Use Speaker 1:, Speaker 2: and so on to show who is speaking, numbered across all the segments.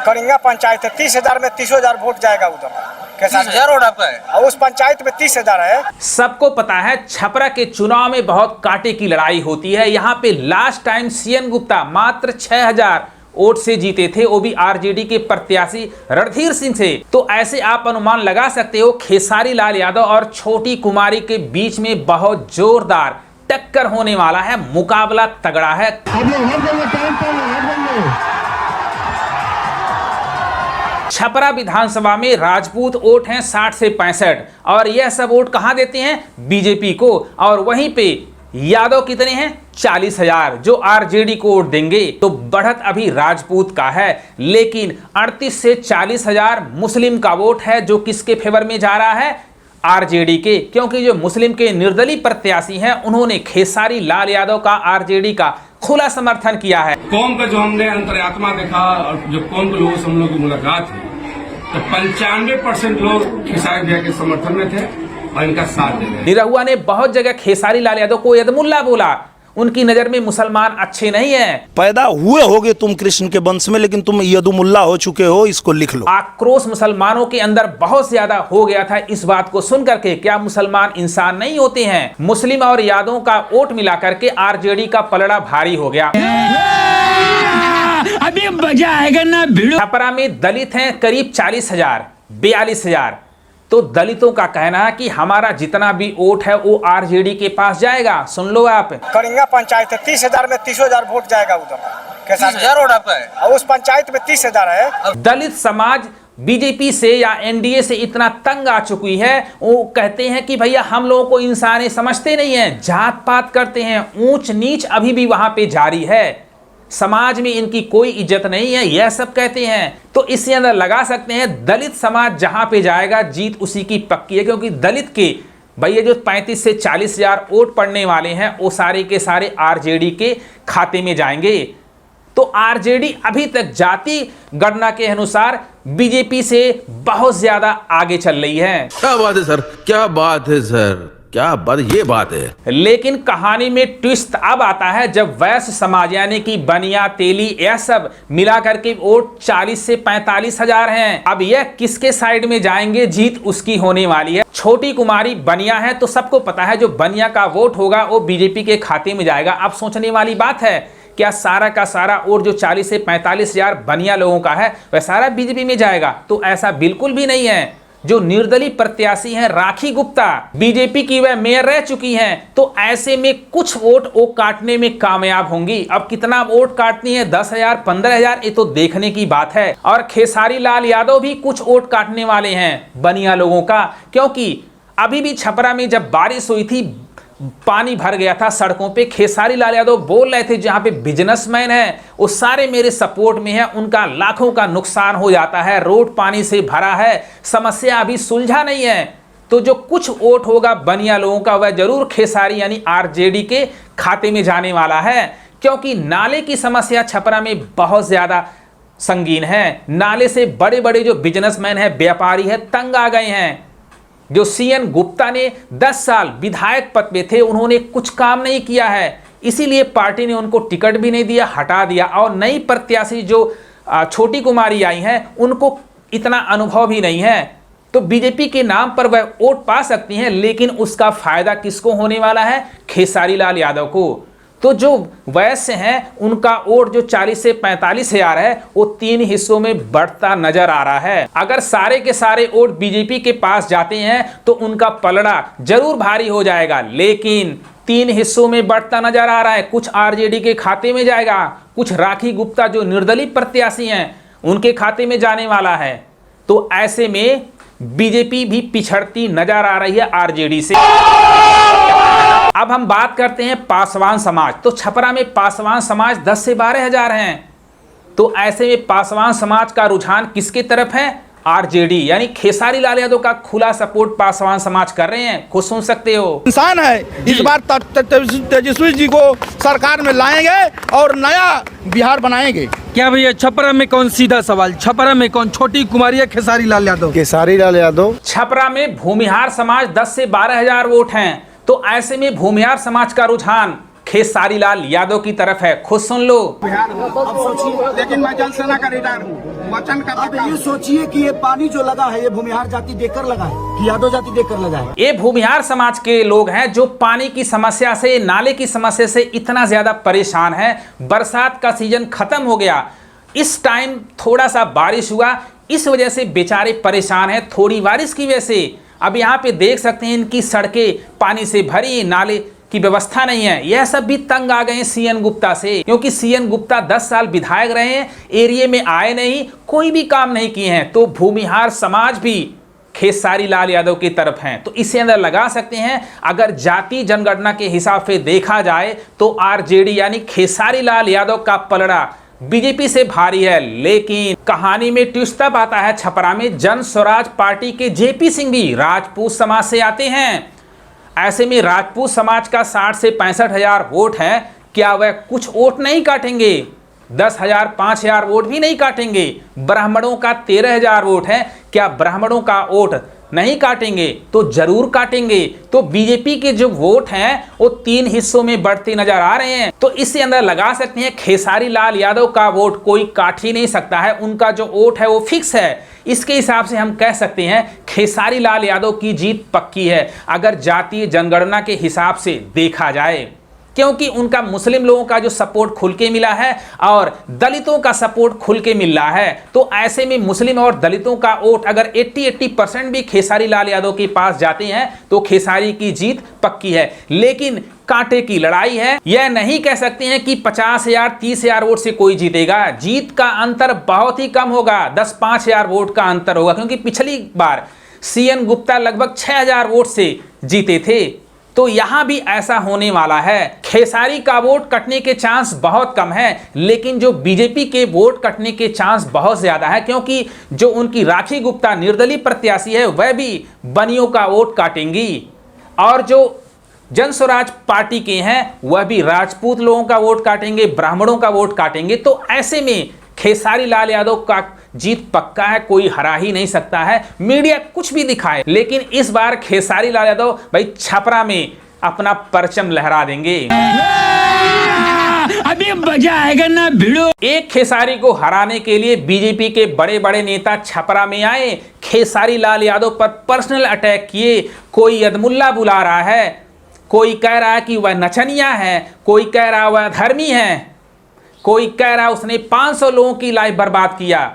Speaker 1: करिंगा पंचायत है, 30,000 में 30,000 वोट जाएगा उधर।
Speaker 2: 30,000 वोट आपका है
Speaker 1: और उस पंचायत में 30,000 है।
Speaker 2: सबको पता है छपरा के चुनाव में बहुत कांटे की लड़ाई होती है। यहाँ पे लास्ट टाइम सीएन गुप्ता मात्र 6,000 वोट से जीते थे, वो भी आरजेडी के प्रत्याशी रणधीर सिंह से। तो ऐसे आप अनुमान लगा सकते हो खेसारी लाल यादव और छोटी कुमारी के बीच में बहुत जोरदार टक्कर होने वाला है, मुकाबला तगड़ा है। छपरा विधानसभा में राजपूत वोट हैं 60 से 65 और यह सब वोट कहां देते हैं? बीजेपी को। और वहीं पे यादव कितने हैं? 40,000 जो आरजेडी को वोट देंगे। तो बढ़त अभी राजपूत का है, लेकिन 38 से 40,000 मुस्लिम का वोट है, जो किसके फेवर में जा रहा है? आरजेडी के। क्योंकि जो मुस्लिम के निर्दलीय प्रत्याशी हैं, उन्होंने खेसारी लाल यादव का आरजेडी का खुला समर्थन किया है।
Speaker 3: कौम का जो हमने अंतरात्मा देखा और जो कौम के लोगों से हम लोग की मुलाकात हुई, तो 95% लोग खेसारी भैया के समर्थन में थे और इनका साथ दे रहे।
Speaker 2: निरहुआ ने बहुत जगह खेसारी लाल यादव को यदमुल्ला बोला। उनकी नजर में मुसलमान अच्छे नहीं हैं।
Speaker 4: पैदा हुए होगे तुम कृष्ण के वंश में, लेकिन तुम यदुमुल्ला हो चुके हो, इसको लिख लो।
Speaker 2: आक्रोश मुसलमानों के अंदर बहुत ज्यादा हो गया था इस बात को सुन करके। क्या मुसलमान इंसान नहीं होते हैं? मुस्लिम और यादवों का वोट मिला करके आरजेडी का पलड़ा भारी हो गया।
Speaker 5: अभी मजा आएगा ना।
Speaker 2: छपरा में दलित हैं करीब 40,000, 42,000। तो दलितों का कहना है कि हमारा जितना भी वोट है वो आरजेडी के पास जाएगा। सुन लो आप,
Speaker 1: करिंगा पंचायत है, 30,000 में 30,000 वोट जाएगा उधर।
Speaker 2: 30,000 वोट आपका है
Speaker 1: और उस पंचायत में 30,000 है।
Speaker 2: दलित समाज बीजेपी से या एनडीए से इतना तंग आ चुकी है, वो कहते हैं कि भैया हम लोगों को इंसान समझते नहीं है, जात पात करते हैं, ऊंच नीच अभी भी वहां पे जारी है, समाज में इनकी कोई इज्जत नहीं है, यह सब कहते हैं। तो इसके अंदर लगा सकते हैं दलित समाज जहां पे जाएगा जीत उसी की पक्की है। क्योंकि दलित के भैया जो 35 से 40,000 वोट पड़ने वाले हैं, वो सारे के सारे आरजेडी के खाते में जाएंगे। तो आरजेडी अभी तक जाति गणना के अनुसार बीजेपी से बहुत ज्यादा आगे चल रही है।
Speaker 6: क्या बात है सर, क्या बात है सर, क्या बात, ये बात है।
Speaker 2: लेकिन कहानी में ट्विस्ट अब आता है जब वैश्य समाज यानी कि बनिया, तेली, यह सब मिला करके वोट 40 से 45,000 हैं। अब यह किसके साइड में जाएंगे, जीत उसकी होने वाली है। छोटी कुमारी बनिया है, तो सबको पता है जो बनिया का वोट होगा वो बीजेपी के खाते में जाएगा। अब सोचने वाली बात है, क्या सारा का सारा वोट जो 40 से 45,000 बनिया लोगों का है वह सारा बीजेपी में जाएगा? तो ऐसा बिल्कुल भी नहीं है। जो निर्दलीय प्रत्याशी हैं राखी गुप्ता, बीजेपी की वह मेयर रह चुकी हैं, तो ऐसे में कुछ वोट वो काटने में कामयाब होंगी। अब कितना वोट काटती हैं, 10,000, 15,000, ये तो देखने की बात है। और खेसारी लाल यादव भी कुछ वोट काटने वाले हैं बनिया लोगों का। क्योंकि अभी भी छपरा में जब बारिश हुई थी, पानी भर गया था सड़कों पे, खेसारी लाल यादव बोल रहे थे जहां पे बिजनेसमैन है वो सारे मेरे सपोर्ट में है, उनका लाखों का नुकसान हो जाता है, रोड पानी से भरा है, समस्या अभी सुलझा नहीं है। तो जो कुछ वोट होगा बनिया लोगों का वह जरूर खेसारी यानी आरजेडी के खाते में जाने वाला है। क्योंकि नाले की समस्या छपरा में बहुत ज्यादा संगीन है। नाले से बड़े बड़े जो बिजनेसमैन है, व्यापारी है, तंग आ गए हैं। जो सीएन गुप्ता ने 10 साल विधायक पद पे थे, उन्होंने कुछ काम नहीं किया है, इसीलिए पार्टी ने उनको टिकट भी नहीं दिया, हटा दिया। और नई प्रत्याशी जो छोटी कुमारी आई हैं, उनको इतना अनुभव भी नहीं है। तो बीजेपी के नाम पर वह वोट पा सकती हैं, लेकिन उसका फायदा किसको होने वाला है? खेसारी लाल यादव को। तो जो वैश्य हैं उनका वोट जो 40 से 45,000 है, वो 3 हिस्सों में बढ़ता नजर आ रहा है। अगर सारे के सारे वोट बीजेपी के पास जाते हैं तो उनका पलड़ा जरूर भारी हो जाएगा, लेकिन 3 हिस्सों में बढ़ता नजर आ रहा है। कुछ आरजेडी के खाते में जाएगा, कुछ राखी गुप्ता जो निर्दलीय प्रत्याशी हैं उनके खाते में जाने वाला है। तो ऐसे में बीजेपी भी पिछड़ती नजर आ रही है आरजेडी से। अब हम बात करते हैं पासवान समाज। तो छपरा में पासवान समाज 10 से 12,000 हैं। तो ऐसे में पासवान समाज का रुझान किसके तरफ है? आरजेडी यानी खेसारी लाल यादव का खुला सपोर्ट पासवान समाज कर रहे हैं। खुद सुन सकते हो।
Speaker 5: इंसान है, इस बार तेजस्वी जी को सरकार में लाएंगे और नया बिहार बनाएंगे।
Speaker 7: क्या भैया छपरा में कौन, सीधा सवाल, छपरा में कौन, छोटी कुमारी या खेसारी लाल यादव?
Speaker 5: खेसारी लाल यादव।
Speaker 2: छपरा में भूमिहार समाज 10 से 12 हजार वोट हैं, तो ऐसे में भूमिहार समाज का रुझान खेसारी लाल यादव की तरफ है। खुद सुन लो।
Speaker 5: अब सोचिए, लेकिन मैं जल सेना का रिटायर हूँ, वचन का। अब ये सोचिए कि ये पानी जो लगा है ये भूमिहार जाति देकर लगा है कि यादव जाति देकर लगा है?
Speaker 2: ये भूमिहार समाज के लोग हैं जो पानी की समस्या से, नाले की समस्या से इतना ज्यादा परेशान है। बरसात का सीजन खत्म हो गया, इस टाइम थोड़ा सा बारिश हुआ, इस वजह से बेचारे परेशान हैं। थोड़ी बारिश की वजह से अब यहाँ पे देख सकते हैं इनकी सड़कें पानी से भरी, नाले की व्यवस्था नहीं है। यह सब भी तंग आ गए हैं सीएन गुप्ता से, क्योंकि सीएन गुप्ता 10 साल विधायक रहे हैं, एरिया में आए नहीं, कोई भी काम नहीं किए हैं। तो भूमिहार समाज भी खेसारी लाल यादव की तरफ हैं। तो इसे अंदर लगा सकते हैं, अगर जाति जनगणना के हिसाब से देखा जाए तो आरजेडी यानी खेसारी लाल यादव का पलड़ा बीजेपी से भारी है। लेकिन कहानी में ट्विस्ट तब आता है, छपरा में जन स्वराज पार्टी के जेपी सिंह भी राजपूत समाज से आते हैं। ऐसे में राजपूत समाज का 60 से 65 हजार वोट है, क्या वह कुछ वोट नहीं काटेंगे? 10 हजार 5 हजार वोट भी नहीं काटेंगे। ब्राह्मणों का 13 हजार वोट है, क्या ब्राह्मणों का वोट नहीं काटेंगे? तो जरूर काटेंगे। तो बीजेपी के जो वोट हैं वो 3 हिस्सों में बढ़ते नजर आ रहे हैं। तो इससे अंदर लगा सकते हैं खेसारी लाल यादव का वोट कोई काट ही नहीं सकता है, उनका जो वोट है वो फिक्स है। इसके हिसाब से हम कह सकते हैं खेसारी लाल यादव की जीत पक्की है, अगर जातीय जनगणना के हिसाब से देखा जाए, क्योंकि उनका मुस्लिम लोगों का जो सपोर्ट खुल के मिला है और दलितों का सपोर्ट खुल के मिल रहा है। तो ऐसे में मुस्लिम और दलितों का वोट अगर 80% भी खेसारी लाल यादव के पास जाते हैं तो खेसारी की जीत पक्की है। लेकिन कांटे की लड़ाई है, यह नहीं कह सकते हैं कि 50 हजार 30 हजार वोट से कोई जीतेगा। जीत का अंतर बहुत ही कम होगा, 10-5 हजार वोट का अंतर होगा, क्योंकि पिछली बार सीएन गुप्ता लगभग 6 हजार वोट से जीते थे। तो यहां भी ऐसा होने वाला है। खेसारी का वोट कटने के चांस बहुत कम है, लेकिन जो बीजेपी के वोट कटने के चांस बहुत ज्यादा है, क्योंकि जो उनकी राखी गुप्ता निर्दलीय प्रत्याशी है वह भी बनियों का वोट काटेंगी, और जो जन स्वराज पार्टी के हैं वह भी राजपूत लोगों का वोट काटेंगे, ब्राह्मणों का वोट काटेंगे। तो ऐसे में खेसारी लाल यादव का जीत पक्का है, कोई हरा ही नहीं सकता है, मीडिया कुछ भी दिखाए। लेकिन इस बार खेसारी लाल यादव भाई छपरा में अपना परचम लहरा देंगे।
Speaker 7: अभी मजा आएगा ना भिड़ो।
Speaker 2: एक खेसारी को हराने के लिए बीजेपी के बड़े बड़े नेता छपरा में आए, खेसारी लाल यादव पर पर्सनल अटैक किए। कोई यदमुल्ला बुला रहा है, कोई कह रहा है कि वह नचनिया है, कोई कह रहा है वह धर्मी है, कोई कह रहा है उसने 500 लोगों की लाइफ बर्बाद किया।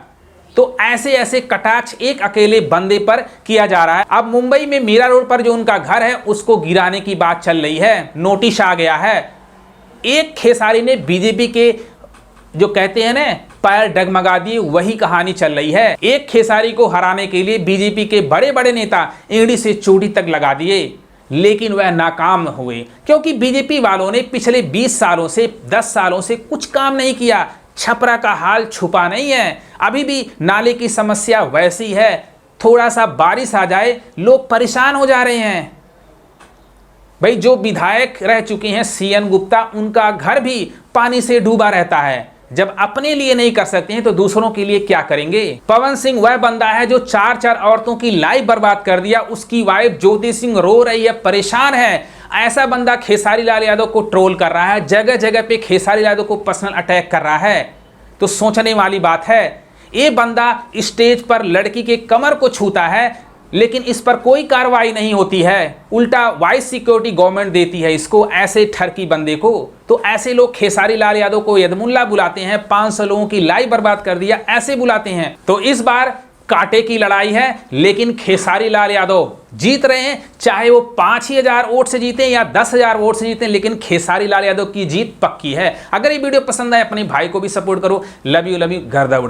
Speaker 2: तो ऐसे ऐसे कटाक्ष एक अकेले बंदे पर किया जा रहा है। अब मुंबई में मीरा रोड पर जो उनका घर है उसको गिराने की बात चल रही है, नोटिस आ गया है। एक खेसारी ने बीजेपी के जो कहते हैं ना पैर डगमगा दिए, वही कहानी चल रही है। एक खेसारी को हराने के लिए बीजेपी के बड़े बड़े नेता एड़ी से चोटी तक लगा दिए, लेकिन वह नाकाम हुए, क्योंकि बीजेपी वालों ने पिछले 20 सालों से 10 सालों से कुछ काम नहीं किया। छपरा का हाल छुपा नहीं है, अभी भी नाले की समस्या वैसी है, थोड़ा सा बारिश आ जाए लोग परेशान हो जा रहे हैं। भाई जो विधायक रह चुके हैं सीएन गुप्ता, उनका घर भी पानी से डूबा रहता है। जब अपने लिए नहीं कर सकते हैं तो दूसरों के लिए क्या करेंगे? पवन सिंह वह बंदा है जो 4 औरतों की लाइफ बर्बाद कर दिया, उसकी वाइफ ज्योति सिंह रो रही है, परेशान है। ऐसा बंदा खेसारी लाल यादव को ट्रोल कर रहा है, जगह जगह पे खेसारी लाल यादव को पर्सनल अटैक कर रहा है। तो सोचने वाली बात है। ये बंदा स्टेज पर लड़की के कमर को छूता है, लेकिन इस पर कोई कार्रवाई नहीं होती है, उल्टा वाइस सिक्योरिटी गवर्नमेंट देती है इसको, ऐसे ठरकी बंदे को। तो ऐसे लोग खेसारी लाल यादव को यदमुल्ला बुलाते हैं, 500 लोगों की लाइफ बर्बाद कर दिया, ऐसे बुलाते हैं। तो इस बार कांटे की लड़ाई है, लेकिन खेसारी लाल यादव जीत रहे हैं, चाहे वो 5,000 वोट से जीते या 10,000 वोट से जीते, लेकिन खेसारी लाल यादव की जीत पक्की है। अगर ये वीडियो पसंद आए अपने भाई को भी सपोर्ट करो। लव यू गर्दा उड़ा।